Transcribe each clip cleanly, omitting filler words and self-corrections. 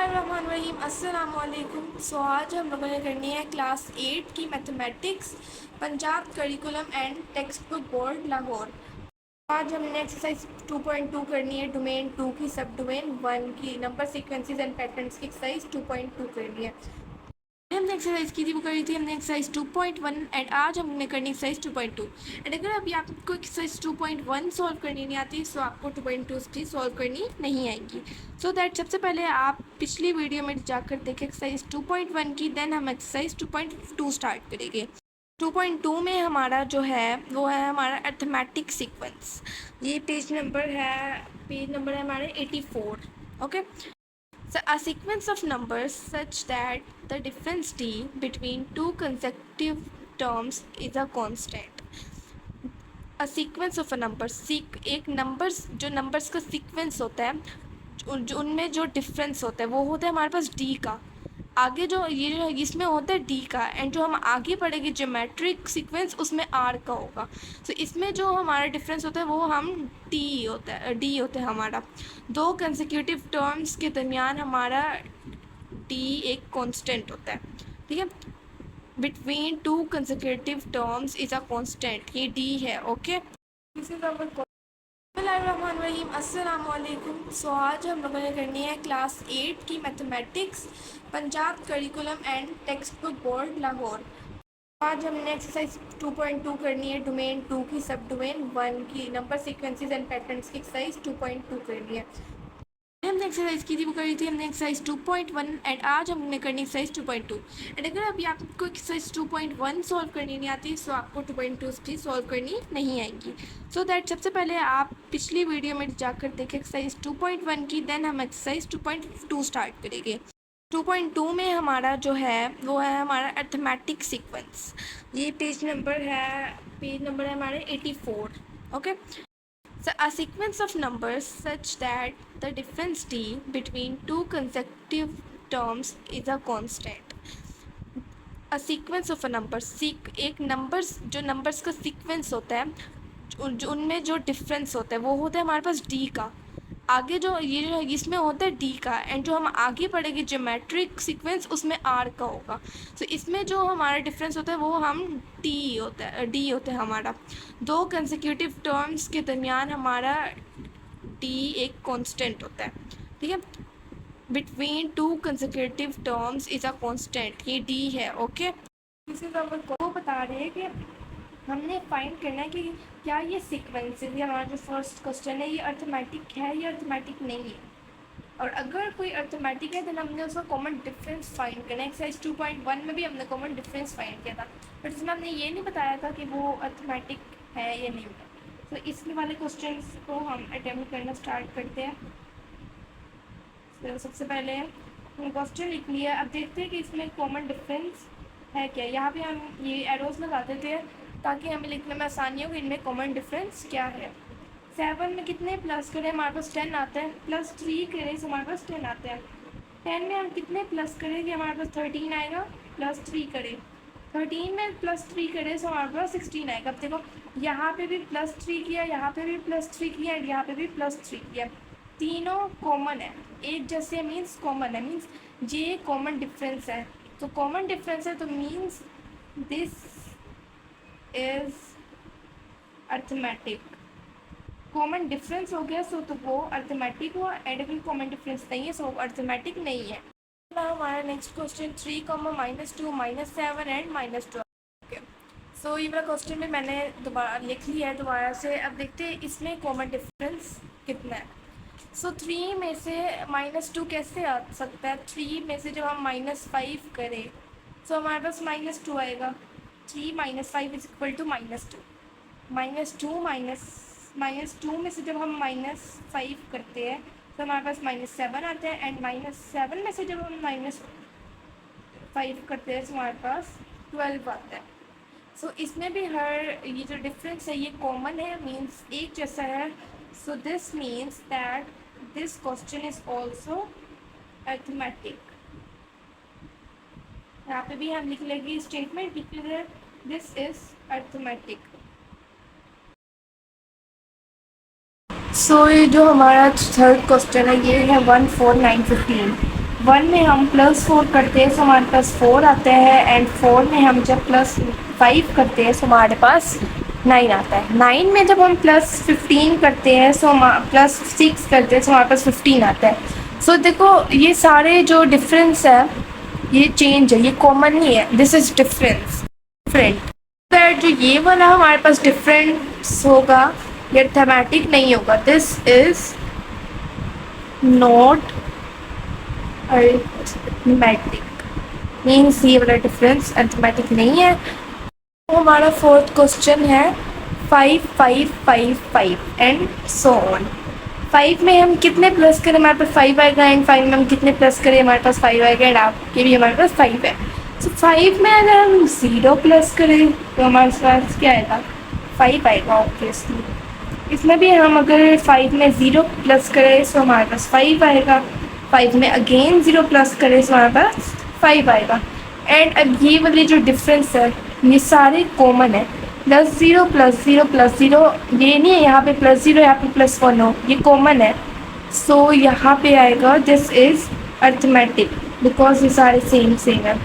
बिस्मिल्लाहिर्रहमानिर्रहीम अस्सलामुअलैकुम। सो आज हम लोगों ने करनी है क्लास 8 की mathematics, Punjab curriculum and text book board Lahore. आज हमने एक्सरसाइज 2.2 करनी है, डोमेन 2 की सब डोमेन 1 की नंबर सीक्वेंसेस एंड पैटर्न्स की एक्सरसाइज 2.2 करनी है। हमने एक्सरसाइज की थी वो करी थी हमने एक्सरसाइज 2.1 एंड आज हमने करनी एक्सरसाइज 2.2। एंड अगर अभी आपको एक्सरसाइज 2.1 सॉल्व करनी नहीं आती तो आपको 2.2 भी सॉल्व करनी नहीं आएगी। सो दैट सबसे पहले आप पिछली वीडियो में जाकर देखें एक्सरसाइज 2.1 की, देन हम एक्सरसाइज 2.2 स्टार्ट करेंगे। 2.2 में हमारा जो है वो है हमारा अर्थमेटिक सीक्वेंस। ये पेज नंबर है हमारे 84। Okay, so a sequence of numbers such that the difference d between two consecutive terms is a constant. A sequence of a number, एक नंबर्स जो नंबर्स का सीक्वेंस होता है उनमें जो डिफरेंस होता है वो होता है हमारे पास d का। आगे जो ये जो इसमें होता है d का, एंड जो हम आगे पढ़ेंगे ज्योमेट्रिक सीक्वेंस उसमें r का होगा। तो इसमें जो हमारा डिफरेंस होता है वो हम d होता है हमारा। दो कंसेक्यूटिव टर्म्स के दरमियान हमारा d एक कांस्टेंट होता है, ठीक है। Between two consecutive terms is a constant, ये d है। ओके, दिस इज अवर बिस्मिल्लाहिर्रहमानिर्रहीम अस्सलामुअलैकुम। सो आज हम लोगों ने करनी है क्लास 8 की mathematics, Punjab curriculum and text book board Lahore. आज हमने एक्सरसाइज 2.2 करनी है, डोमेन 2 की सब डोमेन 1 की नंबर सीक्वेंसेस एंड पैटर्न्स की एक्सरसाइज 2.2 करनी है। हमने एक्सरसाइज की थी वो करी थी हमने एक्सरसाइज 2.1 एंड आज हमने करनी एक्सरसाइज 2.2। एंड अगर अभी आपको एक्सरसाइज 2.1 सॉल्व करनी नहीं आती तो आपको 2.2 भी सॉल्व करनी नहीं आएगी। सो दैट सबसे पहले आप पिछली वीडियो में जाकर देखें एक्सरसाइज 2.1 की, देन हम एक्सरसाइज 2.2 स्टार्ट करेंगे। 2.2 में हमारा जो है वो है हमारा अर्थमेटिक सीक्वेंस। ये पेज नंबर है हमारे 84। Okay, so a sequence of numbers such that the difference d between two consecutive terms is a constant. A sequence of a number, एक नंबर्स जो नंबर्स का सीक्वेंस होता है उनमें जो डिफरेंस होता है वो होता है हमारे पास d का। आगे जो ये जो इसमें होता है d का, एंड जो हम आगे पढ़ेंगे ज्योमेट्रिक सीक्वेंस उसमें r का होगा। तो इसमें जो हमारा डिफरेंस होता है वो हम d होता है हमारा। दो कंसेक्यूटिव टर्म्स के दरमियान हमारा d एक कांस्टेंट होता है, ठीक है। Between two consecutive terms is a constant, ये d है। ओके, इसी को बता रहे हैं कि हमने फाइंड करना है कि क्या ये सीक्वेंस है, हमारा जो फर्स्ट क्वेश्चन है ये अर्थमेटिक है या अर्थमेटिक नहीं है। और अगर कोई अर्थमेटिक है तो हमने उसका कॉमन डिफरेंस फाइंड करना है। एक्सरसाइज 2.1 में भी हमने कॉमन डिफरेंस फाइंड किया था, बट इसमें हमने ये नहीं बताया था कि वो अर्थमेटिक है या नहीं है। तो इसमें वाले क्वेश्चन को हम अटेम्प्ट करना स्टार्ट करते हैं। तो सबसे पहले हमने क्वेश्चन लिख लिया। अब देखते हैं कि इसमें कॉमन डिफरेंस है क्या। यहाँ पे हम ये एरोज लगा देते हैं ताकि हमें लिखने में आसानी हो कि इनमें कॉमन डिफरेंस क्या है। 7 में कितने प्लस करें, हमारे पास 10 आते हैं। प्लस 3 करें तो हमारे पास 10 आते हैं। 10 में हम कितने प्लस करें कि हमारे पास 13 आएगा। प्लस 3 करें, 13 में प्लस 3 करें तो हमारे पास 16 आएगा। अब देखो यहाँ पे भी प्लस 3 किया, यहाँ पे भी प्लस 3 किया, एंड यहाँ पे भी प्लस 3 किया। तीनों कॉमन है, एक जैसे मीन्स कॉमन है, मीन्स ये कॉमन डिफरेंस है। तो कॉमन डिफरेंस है तो means this is arithmetic. Common difference हो गया सो तो वो अर्थमेटिक हुआ, एंड अगर कॉमन डिफरेंस नहीं है सो अर्थमेटिक नहीं है। हमारा नेक्स्ट क्वेश्चन 3, -2, -7 एंड -12। ओके, सो ये वाला क्वेश्चन में मैंने दोबारा लिख लिया है दोबारा से। अब देखते हैं इसमें कॉमन डिफरेंस कितना है। सो 3 में से -2 कैसे आ सकता है। 3 में से जब हम -5 करें तो हमारे पास -2 आएगा। 3 - 5 इज इक्वल टू -2। -2 में से जब हम -5 करते हैं तो हमारे पास -7 आता है, एंड -7 में से जब हम -5 करते हैं तो हमारे पास 12 आता है। सो इसमें भी हर ये जो डिफरेंस है ये कॉमन है, मीन्स एक जैसा है। So this means that this question is also arithmetic। यहाँ पे भी हम लिख लेंगे स्टेटमेंट लिख लेंगे दिस इज अर्थमेटिक। सो ये जो हमारा थर्ड क्वेश्चन है ये है 1, 4, 9, 15। 1 में हम +4 करते हैं तो हमारे पास 4 आता है, एंड 4 में हम जब +5 करते हैं तो हमारे पास 9 आता है। 9 में जब हम +15 करते हैं तो हम +6 करते हैं तो हमारे पास 15 आता है। सो देखो ये सारे जो डिफरेंस है ये चेंज है, ये कॉमन नहीं है, दिस इज डिफरेंट। अगर जो ये वाला हमारे पास डिफरेंस होगा ये अर्थमेटिक नहीं होगा, this is not arithmetic, means ये वाला डिफरेंस अर्थमेटिक नहीं है। तो हमारा फोर्थ क्वेश्चन है 5 5 5 5 एंड सो ऑन। 5 में हम कितने प्लस करें हमारे पास 5 आएगा, एंड 5 में हम कितने प्लस करें हमारे पास 5 आएगा, एंड आपके भी हमारे पास 5 है। तो 5 में अगर हम 0 प्लस करें तो हमारे पास क्या आएगा, 5 आएगा ऑब्वियसली। इसमें भी हम अगर 5 में 0 प्लस करें तो हमारे पास 5 आएगा, 5 में अगेन 0 प्लस करें तो हमारे पास 5 आएगा। एंड अब ये वाले जो डिफरेंस है ये सारे कॉमन है, +0 +0 +0, ये नहीं है यहाँ पे +0 यहाँ पे +1 हो, ये कॉमन है। सो यहाँ पे आएगा दिस इज अर्थमेटिक बिकॉज ये सारे सेम है।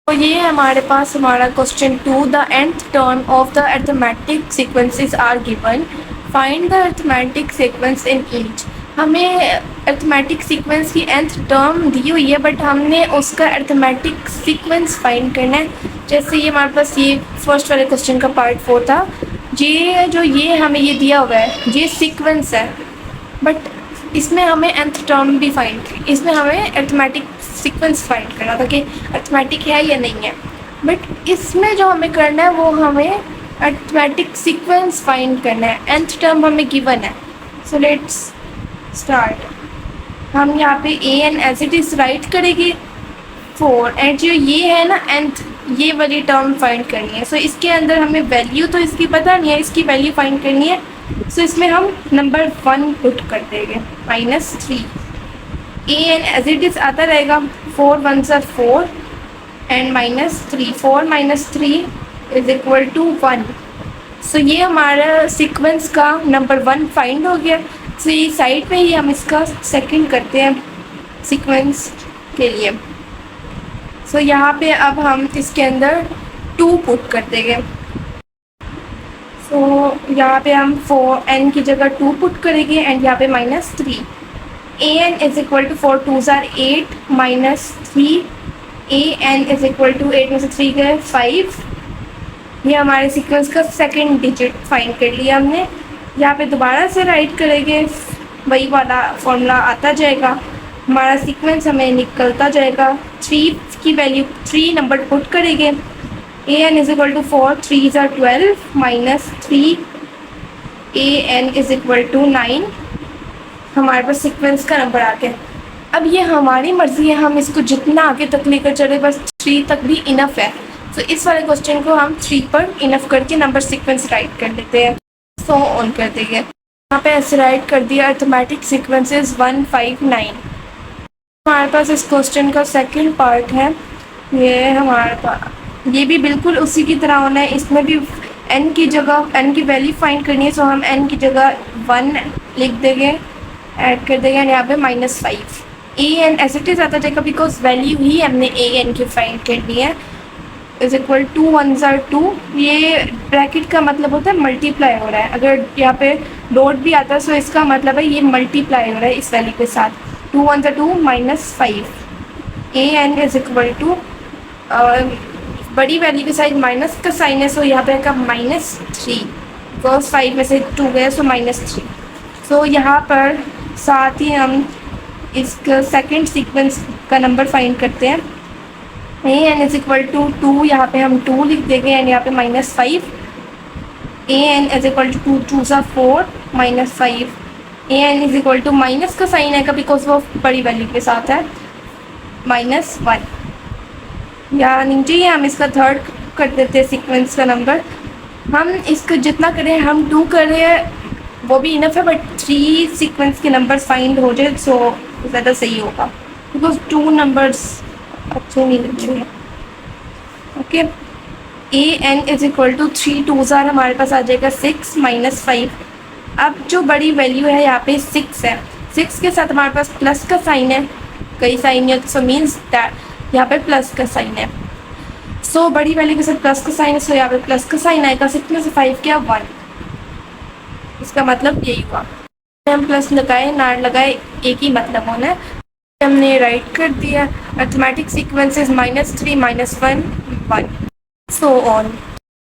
तो ये हमारे पास हमारा question 2, the nth term of the arithmetic sequences are given, find the arithmetic sequence in each. हमें अर्थमेटिक सीक्वेंस की nth टर्म दी हुई है बट हमने उसका अर्थमेटिक सीक्वेंस फाइंड करना है। जैसे ये हमारे पास ये फर्स्ट वाले क्वेश्चन का पार्ट 4 था, ये जो ये हमें ये दिया हुआ है ये सीक्वेंस है, बट इसमें हमें nth टर्म भी फाइंड, इसमें हमें अर्थमेटिक सीक्वेंस फाइंड करना था कि अर्थमेटिक है या नहीं है। बट इसमें जो हमें करना है वो हमें अर्थमेटिक सीक्वेंस फाइंड करना है, nth टर्म हमें गिवन है। So let's start. हम यहाँ पे a n as it is write करेंगे 4, एंड जो ये है ना nth, ये वाली टर्म फाइंड करनी है। सो इसके अंदर हमें वैल्यू तो इसकी पता नहीं है, इसकी वैल्यू फाइंड करनी है। सो इसमें हम नंबर 1 पुट कर देंगे -3, a n as it is आता रहेगा, 4 1s are 4 and -3, 4 -3 is equal to 1। So ये हमारा सीक्वेंस का नंबर 1 फाइंड हो गया। सो ये साइड पे ही हम इसका सेकंड करते हैं सीक्वेंस के लिए। सो यहाँ पे अब हम इसके अंदर 2 पुट कर देंगे। सो यहाँ पे हम 4n की जगह 2 पुट करेंगे एंड यहाँ पे -3, an is equal to 4 2s are 8 -3, an is equal to 8 में से 3 गए 5। ये हमारे सीक्वेंस का सेकंड डिजिट फाइंड कर लिया हमने। यहाँ पे दोबारा से राइट करेंगे, वही वाला फॉर्मूला आता जाएगा, हमारा सीक्वेंस हमें निकलता जाएगा। 3 की वैल्यू 3 नंबर पुट करेंगे, an is equal to 4 3s are 12 -3, an is equal to 9। हमारे पास सीक्वेंस का नंबर आ गया। अब ये हमारी मर्ज़ी है, हम इसको जितना आगे तक लेकर चले, बस 3 तक भी इनफ है। तो इस वाले क्वेश्चन को हम 3 पर इनफ करके नंबर सीक्वेंस राइट कर लेते हैं। सो ऑन कर देंगे, यहाँ पे ऐसे राइट कर दिया अर्थमेटिक सीक्वेंसेस 1 5 9। हमारे पास इस क्वेश्चन का सेकंड पार्ट है, ये हमारे पास ये भी बिल्कुल उसी की तरह होना है। इसमें भी n की जगह n की वैल्यू फाइंड करनी है, सो हम n की जगह 1 लिख देंगे, ऐड कर देंगे यहाँ पे -5। A n as it is आता जाएगा बिकॉज वैल्यू ही हमने ए एन की फाइंड करनी है, is equal to 1s are 2। ये ब्रैकेट का मतलब होता है मल्टीप्लाई हो रहा है, अगर यहाँ पे डॉट भी आता है सो इसका मतलब है ये मल्टीप्लाई हो रहा है इस वैल्यू के साथ। 2 1s are 2 -5, a n is equal to बड़ी वैल्यू के साइड माइनस का साइन है, सो यहाँ पे आएगा -3 बिकॉज 5 में से 2 गया सो -3। सो यहाँ पर साथ ही हम इसका सेकंड सीक्वेंस का नंबर फाइंड करते हैं। ए एन इज इक्वल टू 2, यहाँ पे हम 2 लिख देंगे एंड यहाँ पे -5। A n is equal to 2 2s are 4 -5, a n is equal to minus का साइन आएगा बिकॉज वो बड़ी वैल्यू के साथ है, -1। या नीचे ही हम इसका थर्ड कर देते हैं सीक्वेंस का नंबर। हम इसको जितना करें, हम 2 करें वो भी इनफ है, बट 3 सीक्वेंस के नंबर फाइंड हो जाए सो ज़्यादा सही होगा बिकॉज 2 नंबर्स अच्छे नहीं लग रहे हैं। Okay, a n is equal to 3 2s are हमारे पास आ जाएगा 6 -5, अब जो बड़ी वैल्यू है यहाँ पे 6 है, 6 के साथ हमारे पास प्लस का साइन है, कई साइन है, सो मीन्स दैट यहाँ पे प्लस का साइन है। सो बड़ी वैल्यू के साथ प्लस का साइन है, सो यहाँ पे प्लस का साइन आएगा। 6 में से 5 क्या 1, इसका मतलब यही हुआ। हम प्लस लगाए ना लगाए एक ही मतलब होना है। हमने राइट कर दिया। Arithmetic sequence is -3 -1 1 so on.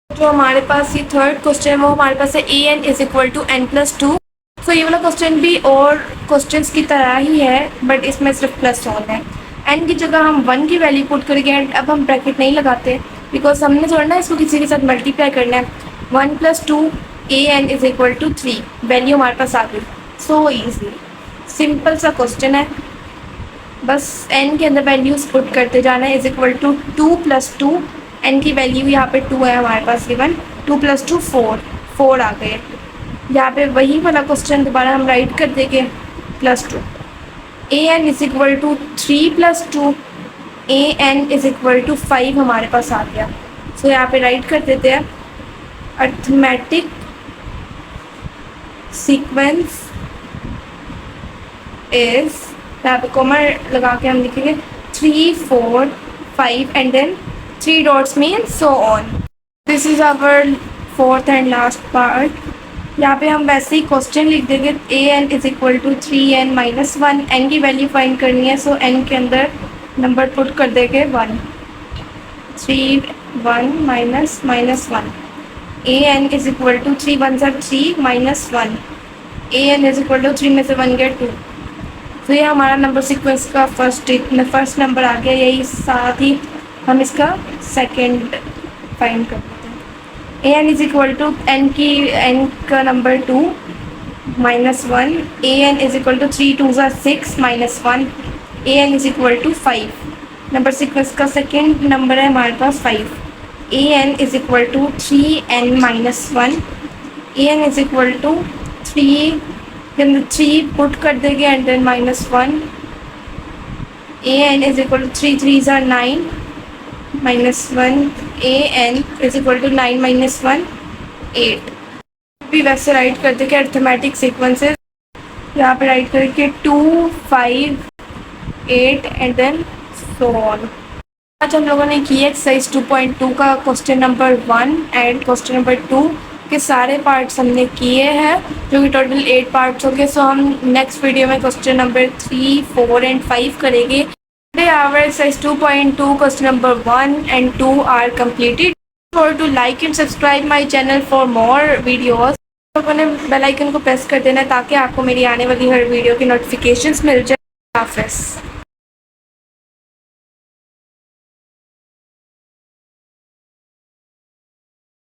जो हमारे पास ये थर्ड क्वेश्चन है वो हमारे पास है an is equal to n+2। So ये वाला क्वेश्चन भी और क्वेश्चंस की तरह ही है, बट इसमें सिर्फ प्लस ऑन है। n की जगह हम 1 की वैल्यू पुट करेंगे एंड अब हम ब्रैकेट नहीं लगाते बिकॉज हमने थोड़ा ना इसको किसी के साथ मल्टीप्लाई करना है। 1+2 an is equal to 3, value हमारे पास आ गई। सो ईजी, सिंपल सा क्वेश्चन है, बस n के अंदर वैल्यूज पुट करते जाना है। इज इक्वल टू 2+2, n की वैल्यू यहाँ पे 2 है हमारे पास गिवन, 2 + 2 4 आ गए। यहाँ पे वही वाला क्वेश्चन दोबारा हम राइट कर देंगे +2। an is equal to 3+2, an is equal to 5 हमारे पास आ गया। सो यहाँ पे राइट कर देते हैं अर्थमेटिक सीक्वेंस इज, यहाँ पे कॉमा लगा के हम लिखेंगे 3 4 5 and then 3 dots mean so on. This is our fourth and last part. यहाँ पे हम वैसे ही क्वेश्चन लिख देंगे an is equal to 3n - 1, n की वैल्यू फाइंड करनी है। सो n के अंदर नंबर पुट कर देंगे 1, 3 1 -1। an is equal to 3 1 3 -1, an is equal to 3 में से 1 गया 2। तो ये हमारा नंबर सीक्वेंस का फर्स्ट नंबर आ गया। यही साथ ही हम इसका सेकंड फाइंड कर देते हैं। an is equal to n का number 2 -1, an is equal to 3 2 6 -1, an is equal to 5। Number sequence का सेकंड नंबर है हमारे पास 5। an is equal to 3n - 1, an is equal to 3 put कर देंगे and then -1, an is equal to 3 3 9 -1, an is equal to 9 -1 8। भी वैसे right कर देंगे अर्थमेटिक सीक्वेंसेस, यहाँ पे राइट करके 2 5 8 एंड देन सो ऑन। आज हम लोगों ने किया एक्सरसाइज 2.2 का question number 1 and question number 2 के सारे पार्ट्स हमने किए हैं, जो कि टोटल 8 पार्ट्स हो गए। सो हम नेक्स्ट वीडियो में क्वेश्चन नंबर 3 4 एंड 5 करेंगे। Our exercise 2.2 question number 1 and 2 are completed. For to like and subscribe my channel for more videos. लोगों ने बेल आइकन को प्रेस कर देना ताकि आपको मेरी आने वाली हर वीडियो की नोटिफिकेशंस मिल जाए। हाफिज़।